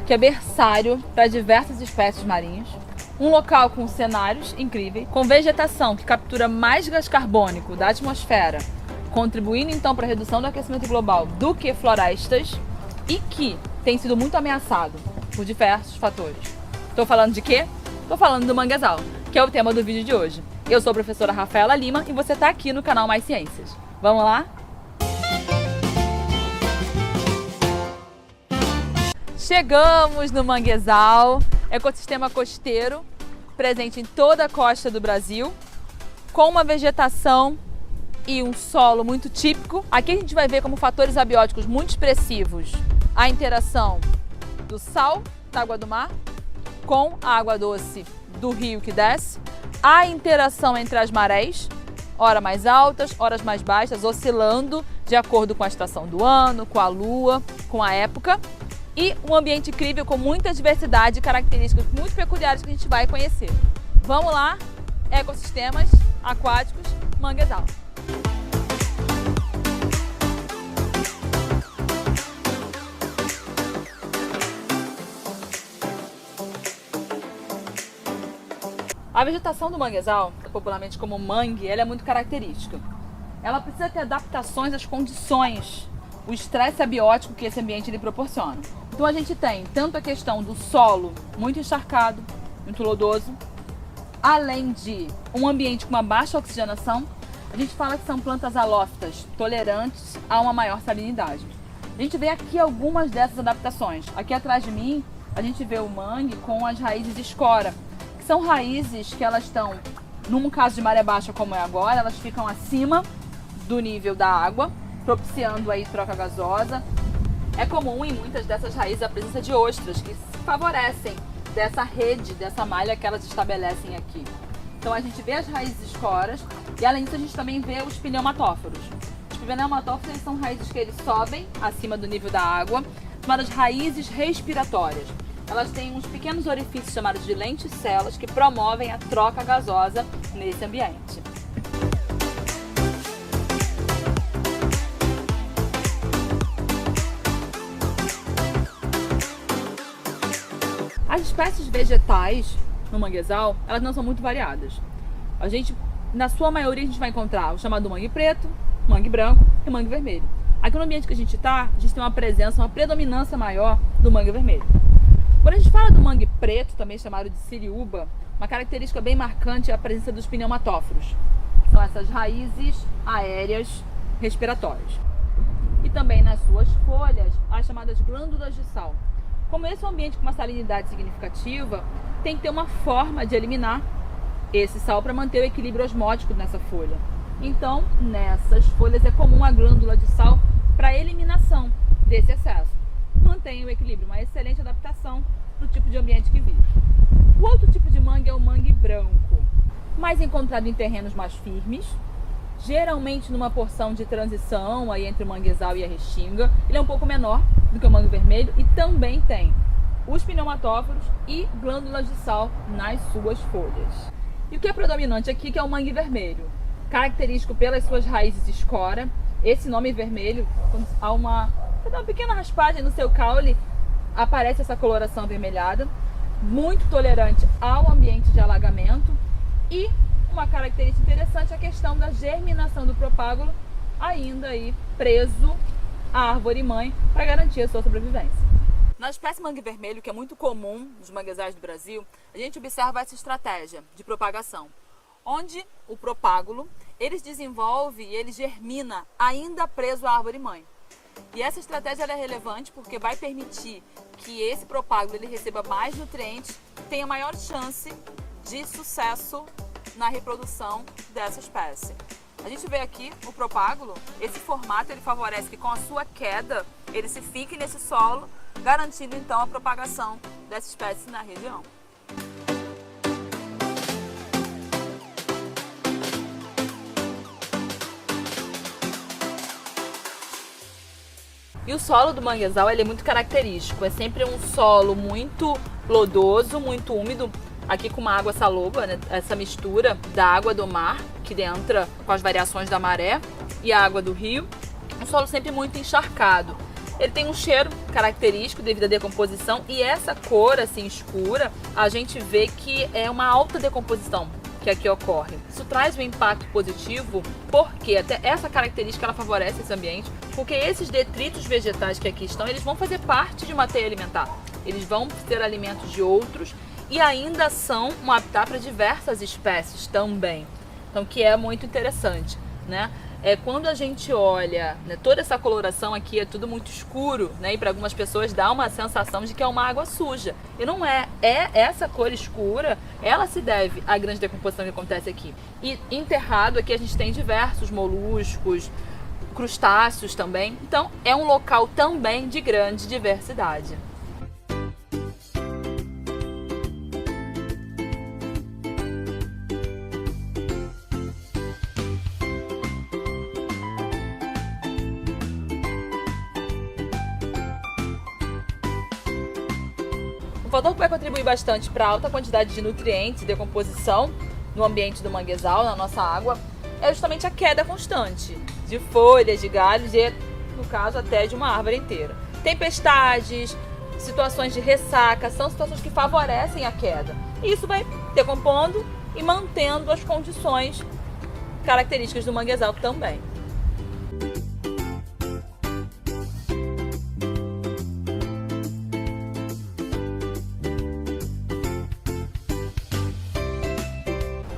que é berçário para diversas espécies marinhas. Um local com cenários incríveis, com vegetação que captura mais gás carbônico da atmosfera, contribuindo então para a redução do aquecimento global do que florestas, e que tem sido muito ameaçado por diversos fatores. Estou falando de quê? Estou falando do manguezal, que é o tema do vídeo de hoje. Eu sou a professora Rafaela Lima e você está aqui no canal Mais Ciências. Vamos lá? Chegamos no manguezal, ecossistema costeiro, presente em toda a costa do Brasil, com uma vegetação e um solo muito típico. Aqui a gente vai ver como fatores abióticos muito expressivos a interação do sal da água do mar com a água doce do rio que desce, a interação entre as marés, horas mais altas, horas mais baixas, oscilando de acordo com a estação do ano, com a lua, com a época, e um ambiente incrível com muita diversidade e características muito peculiares que a gente vai conhecer. Vamos lá, ecossistemas aquáticos, manguezal. A vegetação do manguezal, popularmente como mangue, ela é muito característica. Ela precisa ter adaptações às condições, o estresse abiótico que esse ambiente lhe proporciona. Então a gente tem tanto a questão do solo muito encharcado, muito lodoso, além de um ambiente com uma baixa oxigenação. A gente fala que são plantas halófitas, tolerantes a uma maior salinidade. A gente vê aqui algumas dessas adaptações. Aqui atrás de mim, a gente vê o mangue com as raízes escora. São raízes que elas estão, num caso de maré baixa como é agora, elas ficam acima do nível da água, propiciando aí troca gasosa. É comum em muitas dessas raízes a presença de ostras, que favorecem dessa rede, dessa malha que elas estabelecem aqui. Então a gente vê as raízes escoras e além disso a gente também vê os pneumatóforos. Os pneumatóforos eles são raízes que eles sobem acima do nível da água, chamadas raízes respiratórias. Elas têm uns pequenos orifícios chamados de lenticelas que promovem a troca gasosa nesse ambiente. As espécies vegetais no manguezal, elas não são muito variadas. Na sua maioria, a gente vai encontrar o chamado mangue preto, mangue branco e mangue vermelho. Aqui no ambiente que a gente está, a gente tem uma presença, uma predominância maior do mangue vermelho. Quando a gente fala do mangue preto, também chamado de siriúba, uma característica bem marcante é a presença dos pneumatóforos. São essas raízes aéreas respiratórias. E também nas suas folhas, as chamadas glândulas de sal. Como esse é um ambiente com uma salinidade significativa, tem que ter uma forma de eliminar esse sal para manter o equilíbrio osmótico nessa folha. Então, nessas folhas é comum a glândula de sal para eliminação desse excesso. Mantém o equilíbrio, uma excelente adaptação para o tipo de ambiente que vive. O outro tipo de mangue é o mangue branco, mais encontrado em terrenos mais firmes, geralmente numa porção de transição aí entre o manguezal e a restinga. Ele é um pouco menor do que o mangue vermelho e também tem os pneumatóforos e glândulas de sal nas suas folhas. E o que é predominante aqui que é o mangue vermelho, característico pelas suas raízes escora. Esse nome vermelho, quando há uma pequena raspagem no seu caule, aparece essa coloração avermelhada, muito tolerante ao ambiente de alagamento. E uma característica interessante é a questão da germinação do propágulo, ainda aí preso à árvore mãe para garantir a sua sobrevivência. Na espécie mangue vermelho, que é muito comum nos manguezais do Brasil, a gente observa essa estratégia de propagação, onde o propágulo ele desenvolve e ele germina ainda preso à árvore mãe. E essa estratégia é relevante porque vai permitir que esse propágulo ele receba mais nutrientes, tenha maior chance de sucesso na reprodução dessa espécie. A gente vê aqui o propágulo, esse formato ele favorece que com a sua queda ele se fique nesse solo, garantindo então a propagação dessa espécie na região. E o solo do manguezal ele é muito característico, é sempre um solo muito lodoso, muito úmido, aqui com uma água saloba, né? Essa mistura da água do mar, que entra com as variações da maré, e a água do rio. Um solo sempre muito encharcado. Ele tem um cheiro característico devido à decomposição e essa cor assim escura, a gente vê que é uma alta decomposição que aqui ocorre. Isso traz um impacto positivo porque até essa característica ela favorece esse ambiente, porque esses detritos vegetais que aqui estão, eles vão fazer parte de uma teia alimentar. Eles vão ser alimentos de outros e ainda são um habitat para diversas espécies também. Então, que é muito interessante, né? Quando a gente olha, né, toda essa coloração aqui é tudo muito escuro, né? E para algumas pessoas dá uma sensação de que é uma água suja. E não é. Essa cor escura, ela se deve à grande decomposição que acontece aqui. E enterrado aqui a gente tem diversos moluscos, crustáceos também. Então é um local também de grande diversidade. Um fator que vai contribuir bastante para a alta quantidade de nutrientes e decomposição no ambiente do manguezal, na nossa água, é justamente a queda constante de folhas, de galhos e, no caso, até de uma árvore inteira. Tempestades, situações de ressaca, são situações que favorecem a queda. E isso vai decompondo e mantendo as condições características do manguezal também.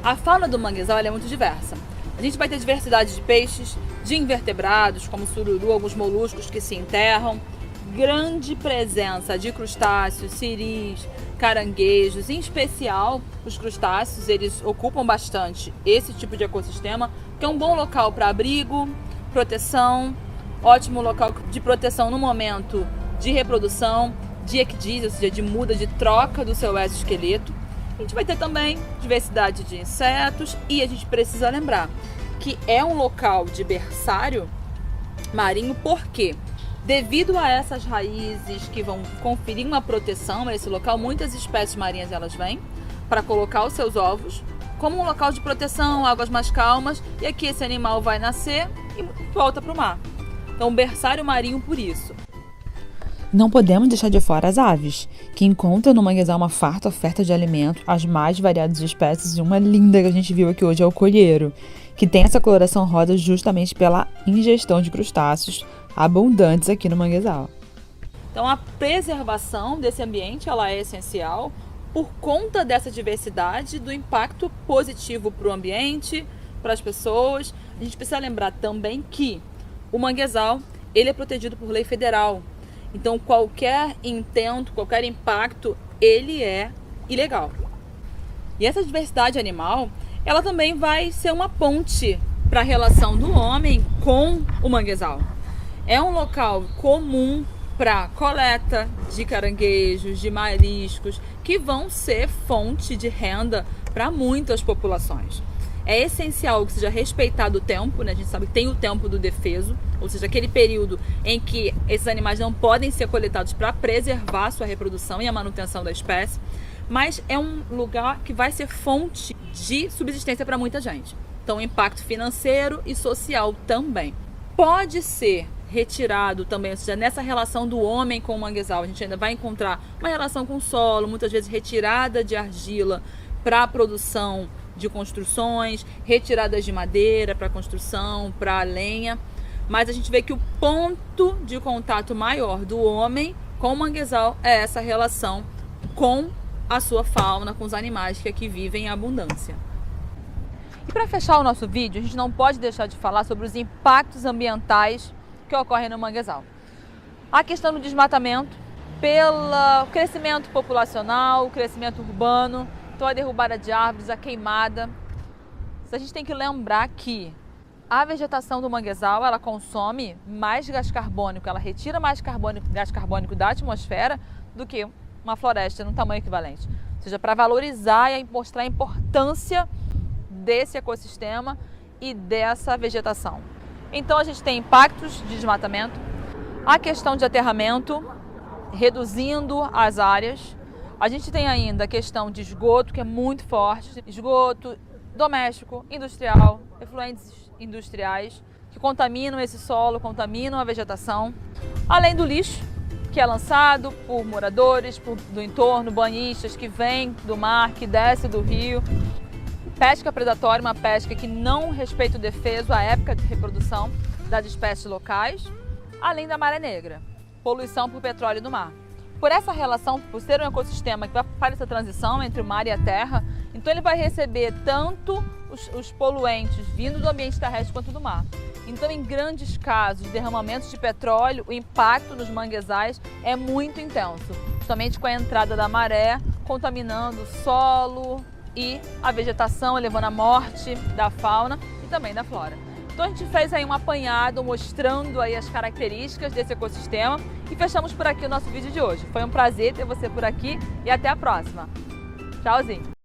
A fauna do manguezal é muito diversa. A gente vai ter diversidade de peixes, de invertebrados, como sururu, alguns moluscos que se enterram, grande presença de crustáceos, siris, caranguejos, em especial os crustáceos, eles ocupam bastante esse tipo de ecossistema, que é um bom local para abrigo, proteção, ótimo local de proteção no momento de reprodução, de ecdísia, ou seja, de muda, de troca do seu exoesqueleto. A gente vai ter também diversidade de insetos e a gente precisa lembrar que é um local de berçário marinho porque, devido a essas raízes que vão conferir uma proteção a esse local, muitas espécies marinhas elas vêm para colocar os seus ovos como um local de proteção, águas mais calmas, e aqui esse animal vai nascer e volta para o mar. Então, berçário marinho por isso. Não podemos deixar de fora as aves, que encontram no manguezal uma farta oferta de alimento, as mais variadas espécies, e uma linda que a gente viu aqui hoje é o colheiro, que tem essa coloração rosa justamente pela ingestão de crustáceos abundantes aqui no manguezal. Então a preservação desse ambiente ela é essencial por conta dessa diversidade, do impacto positivo para o ambiente, para as pessoas. A gente precisa lembrar também que o manguezal ele é protegido por lei federal. Então, qualquer intento, qualquer impacto, ele é ilegal. E essa diversidade animal, ela também vai ser uma ponte para a relação do homem com o manguezal. É um local comum para coleta de caranguejos, de mariscos, que vão ser fonte de renda para muitas populações. É essencial que seja respeitado o tempo, né? A gente sabe que tem o tempo do defeso, ou seja, aquele período em que esses animais não podem ser coletados para preservar a sua reprodução e a manutenção da espécie, mas é um lugar que vai ser fonte de subsistência para muita gente. Então, impacto financeiro e social também. Pode ser retirado também, ou seja, nessa relação do homem com o manguezal, a gente ainda vai encontrar uma relação com o solo, muitas vezes retirada de argila para a produção de construções, retiradas de madeira para construção, para lenha, mas a gente vê que o ponto de contato maior do homem com o manguezal é essa relação com a sua fauna, com os animais que aqui vivem em abundância. E para fechar o nosso vídeo, a gente não pode deixar de falar sobre os impactos ambientais que ocorrem no manguezal. A questão do desmatamento, pelo crescimento populacional, o crescimento urbano, então a derrubada de árvores, a queimada. A gente tem que lembrar que a vegetação do manguezal, ela consome mais gás carbônico, ela retira mais gás carbônico da atmosfera do que uma floresta num tamanho equivalente. Ou seja, para valorizar e mostrar a importância desse ecossistema e dessa vegetação. Então a gente tem impactos de desmatamento, a questão de aterramento, reduzindo as áreas. A gente tem ainda a questão de esgoto, que é muito forte, esgoto doméstico, industrial, efluentes industriais, que contaminam esse solo, contaminam a vegetação, além do lixo que é lançado por moradores do entorno, banhistas que vêm do mar, que desce do rio. Pesca predatória, uma pesca que não respeita o defeso, a época de reprodução das espécies locais, além da maré negra, poluição por petróleo do mar. Por essa relação, por ser um ecossistema que vai fazer essa transição entre o mar e a terra, então ele vai receber tanto os poluentes vindo do ambiente terrestre quanto do mar. Então, em grandes casos de derramamentos de petróleo, o impacto nos manguezais é muito intenso, justamente com a entrada da maré, contaminando o solo e a vegetação, levando à morte da fauna e também da flora. Então a gente fez aí um apanhado mostrando aí as características desse ecossistema e fechamos por aqui o nosso vídeo de hoje. Foi um prazer ter você por aqui e até a próxima. Tchauzinho!